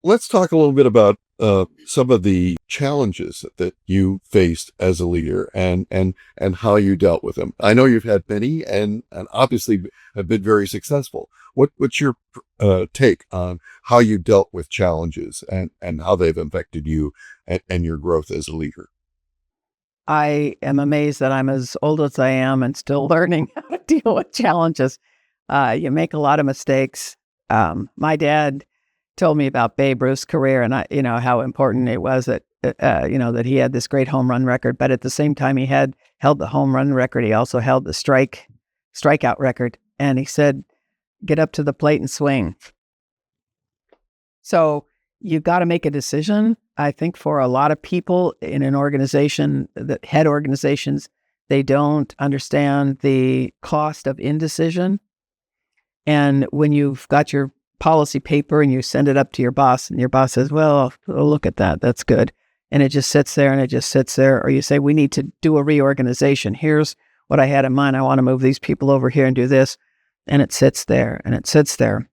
let's talk a little bit about some of the challenges that you faced as a leader and how you dealt with them. I know you've had many and obviously have been very successful. What's your take on how you dealt with challenges and how they've affected you and your growth as a leader? I am amazed that I'm as old as I am and still learning how to deal with challenges. You make a lot of mistakes. My dad told me about Babe Ruth's career and how important it was that, that he had this great home run record, but at the same time he had held the home run record. He also held the strikeout record. And he said, get up to the plate and swing. So you've got to make a decision. I think for a lot of people in an organization, that head organizations, they don't understand the cost of indecision. And when you've got your policy paper and you send it up to your boss and your boss says, well, look at that, that's good. And it just sits there and it just sits there. Or you say, we need to do a reorganization. Here's what I had in mind. I want to move these people over here and do this. And it sits there and it sits there.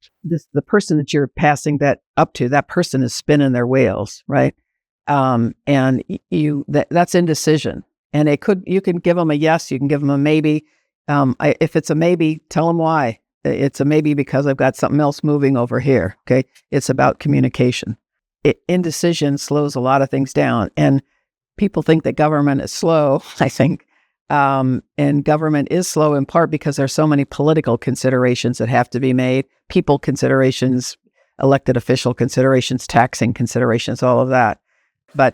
The person that you're passing that up to, that person is spinning their wheels, right? And that's indecision. And you can give them a yes, you can give them a maybe. If it's a maybe, tell them why. It's a maybe because I've got something else moving over here. Okay. It's about communication. Indecision slows a lot of things down. And people think that government is slow, I think. And government is slow in part because there's so many political considerations that have to be made, people considerations, elected official considerations, taxing considerations, all of that. But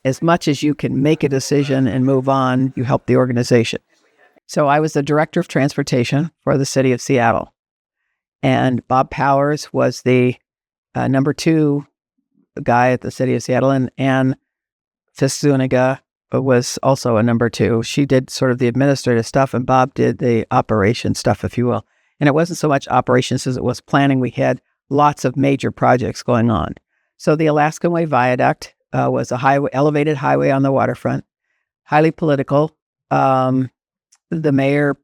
as much as you can make a decision and move on, you help the organization. So I was the director of transportation for the city of Seattle. And Bob Powers was the number 2 guy at the city of Seattle. And Ann Fisk-Zuniga was also a number 2. She did sort of the administrative stuff and Bob did the operation stuff, if you will. And it wasn't so much operations as it was planning. We had lots of major projects going on. So the Alaskan Way Viaduct was a elevated highway on the waterfront, highly political. The mayor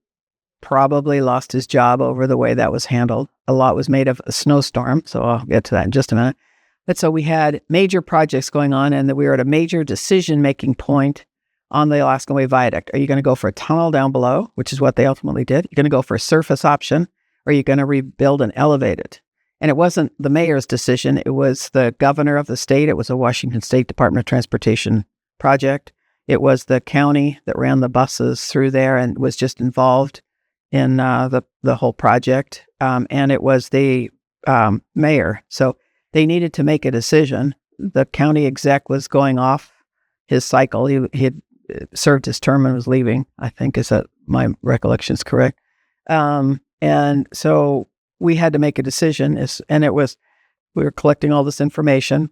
probably lost his job over the way that was handled. A lot was made of a snowstorm, so I'll get to that in just a minute. But so we had major projects going on and that we were at a major decision-making point on the Alaskan Way Viaduct. Are you going to go for a tunnel down below, which is what they ultimately did? You're going to go for a surface option, or are you going to rebuild and elevate it? And it wasn't the mayor's decision. It was the governor of the state. It was a Washington State Department of Transportation project. It was the county that ran the buses through there and was just involved in the whole project. And it was the mayor. So they needed to make a decision. The county exec was going off his cycle. He had served his term and was leaving, I think, is that my recollection is correct. And so we had to make a decision. We were collecting all this information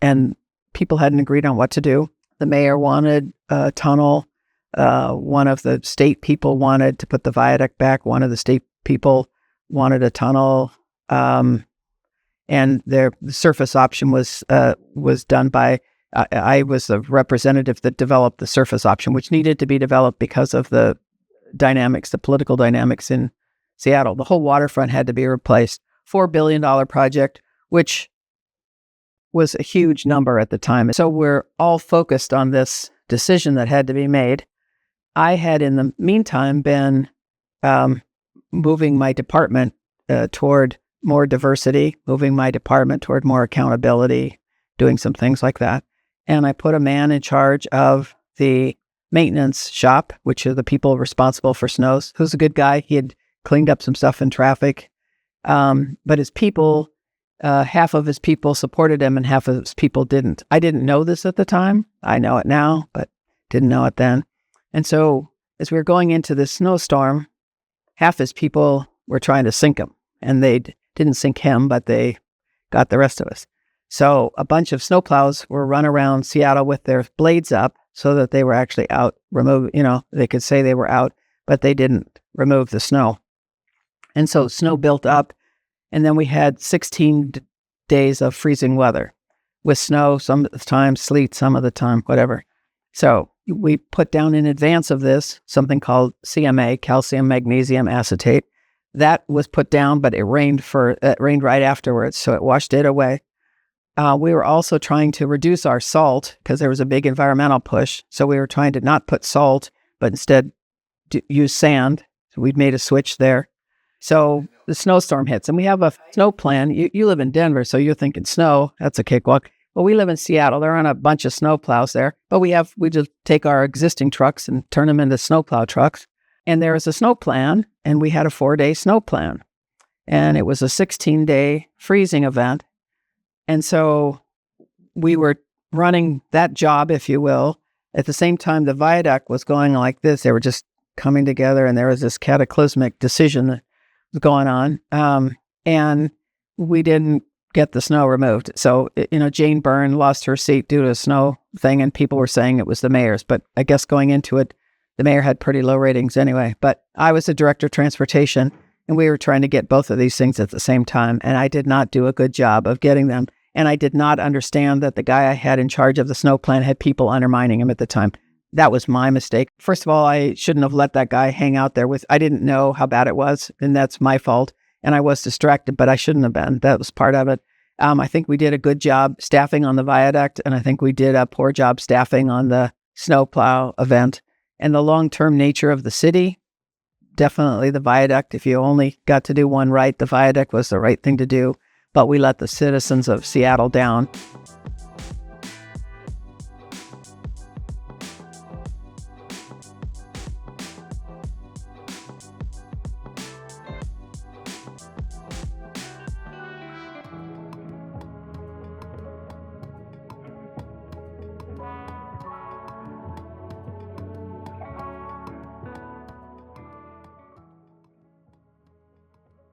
and people hadn't agreed on what to do. The mayor wanted a tunnel. One of the state people wanted to put the viaduct back. One of the state people wanted a tunnel. And the surface option was done by, I was the representative that developed the surface option, which needed to be developed because of the political dynamics in Seattle. The whole waterfront had to be replaced. $4 billion project, which was a huge number at the time. So we're all focused on this decision that had to be made. I had, in the meantime, been moving my department toward more diversity, moving my department toward more accountability, doing some things like that. And I put a man in charge of the maintenance shop, which are the people responsible for snows, who's a good guy. He had cleaned up some stuff in traffic. But his people, half of his people supported him and half of his people didn't. I didn't know this at the time. I know it now, but didn't know it then. And so as we were going into this snowstorm, half his people were trying to sink him. And they didn't sink him, but they got the rest of us. So a bunch of snowplows were run around Seattle with their blades up so that they were actually out, they could say they were out, but they didn't remove the snow. And so snow built up. And then we had 16 days of freezing weather with snow, some of the time, sleet, some of the time, whatever. So we put down in advance of this something called CMA, calcium magnesium acetate. That was put down, but it rained right afterwards, so it washed it away. We were also trying to reduce our salt because there was a big environmental push. So we were trying to not put salt, but instead use sand. So we'd made a switch there. So the snowstorm hits, and we have a snow plan. You live in Denver, so you're thinking snow. That's a cakewalk. Well, we live in Seattle. There aren't a bunch of snow plows there, but we just take our existing trucks and turn them into snowplow trucks. And there was a snow plan, and we had a 4-day snow plan. And it was a 16-day freezing event. And so we were running that job, if you will. At the same time, the viaduct was going like this. They were just coming together, and there was this cataclysmic decision that was going on. And we didn't get the snow removed. So, Jane Byrne lost her seat due to a snow thing, and people were saying it was the mayor's. But I guess going into it, the mayor had pretty low ratings anyway. But I was the director of transportation, and we were trying to get both of these things at the same time. And I did not do a good job of getting them. And I did not understand that the guy I had in charge of the snow plan had people undermining him at the time. That was my mistake. First of all, I shouldn't have let that guy hang out there I didn't know how bad it was, and that's my fault. And I was distracted, but I shouldn't have been. That was part of it. I think we did a good job staffing on the viaduct, and I think we did a poor job staffing on the snowplow event. And the long-term nature of the city, definitely the viaduct. If you only got to do one right, the viaduct was the right thing to do. But we let the citizens of Seattle down.